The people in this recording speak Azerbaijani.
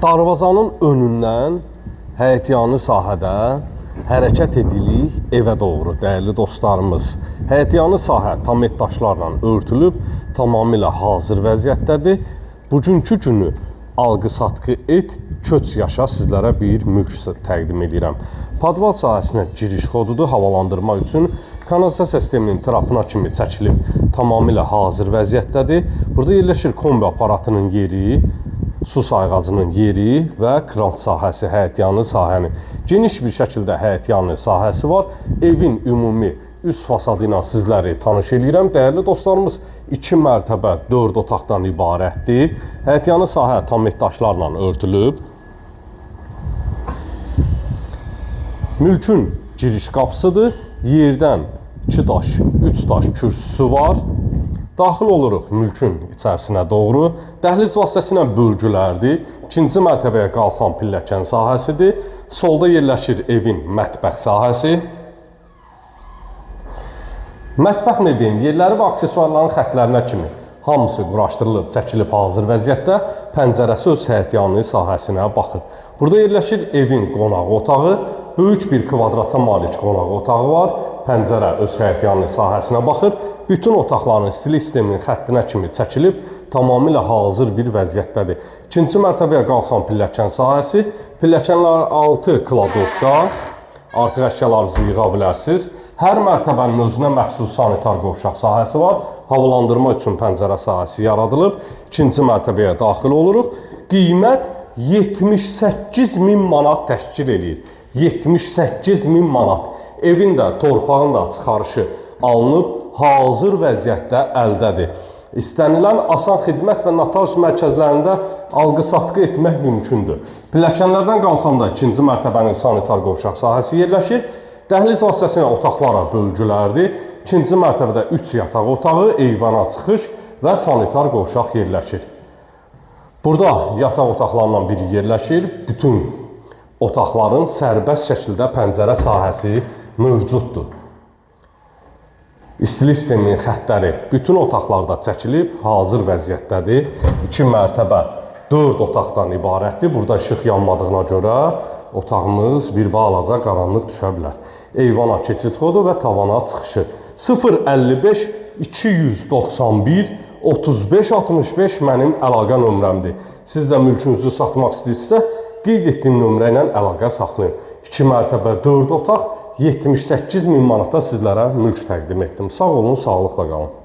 Darvazanın önündən həyətyanı sahədə hərəkət edirik evə doğru, dəyərli dostlarımız. Həyətyanı sahə tam et daşlarla örtülüb, tamamilə hazır vəziyyətdədir. Bugünkü günü alqı-satqı et, köç yaşa sizlərə bir mülk təqdim edirəm. Padval sahəsinə giriş kodudur, havalandırma üçün kanalizasiya sisteminin trapına kimi çəkilib, tamamilə hazır vəziyyətdədir. Burada yerləşir kombi aparatının yeri, su sayğacının yeri və krant sahəsi, həyətyanı sahənin. Geniş bir şəkildə həyətyanı sahəsi var. Evin ümumi üst fasadı ilə sizləri tanış edirəm. Dəyərli dostlarımız, 2 mərtəbə 4 otaqdan ibarətdir. Həyətyanı sahə tam et daşlarla örtülüb. Mülkün giriş qapısıdır. Yerdən 2 daş, 3 daş kürsüsü var. Daxil oluruq mülkün içərisinə doğru. Dəhliz vasitəsilə bölgülərdir. 2-ci mərtəbəyə qalxan pilləkən sahəsidir. Solda yerləşir evin mətbəx sahəsi. Mətbəx mebelinin yerləri və aksesuarların xətlərinə kimi hamısı quraşdırılıb, çəkilib hazır vəziyyətdə. Pəncərəsi öz həyətyanı sahəsinə baxır. Burada yerləşir evin qonaq otağı. Böyük bir kvadrata malik qonaq otağı var. Pəncərə öz həyətyanı sahəsinə baxır. Bütün otaqların stil sisteminin xəttinə kimi çəkilib, tamamilə hazır bir vəziyyətdədir. 2-ci mərtəbəyə qalxan pilləkən sahəsi, pilləkənlər altı kladovka, artıq əşyalarınızı yığa bilərsiniz. Hər mərtəbənin özünə məxsus sanitar qovşaq sahəsi var. Havalandırma üçün pəncərə sahəsi yaradılıb. 2-ci mərtəbəyə daxil oluruq. Qiymət 78.000 manat təşkil edir. 78.000 manat. Evin də, torpağın da çıxarışı alınıb, hazır vəziyyətdə əldədir. İstənilən asan xidmət və notarius mərkəzlərində alqı-satqı etmək mümkündür. Pilləkənlərdən qalxanda 2-ci mərtəbənin sanitar qovşaq sahəsi yerləşir. Dəhliz vasitəsilə otaqlara bölgülərdir. 2-ci mərtəbədə 3 yataq otağı, eyvana çıxış və sanitar qovşaq yerləşir. Burada yataq otaqlarından biri yerləşir. Bütün otaqların sərbəst şəkildə pəncərə sahəsi mövcuddur. İstilik sisteminin xətləri bütün otaqlarda çəkilib, hazır vəziyyətdədir. 2 mərtəbə 4 otaqdan ibarətdir. Burada işıq yanmadığına görə otağımız bir balaca qaranlıq düşə bilər. Eyvana keçid kodu və tavana çıxışı 055 291 35 65 mənim əlaqə nömrəmdir. Siz də mülkünüzü satmaq istəyirsinizsə, qeyd etdiyim nömrə ilə əlaqə saxlayın. 2 mərtəbə 4 otaq 78.000 manata sizlərə mülk təqdim etdim. Sağ olun, sağlıqla qalın.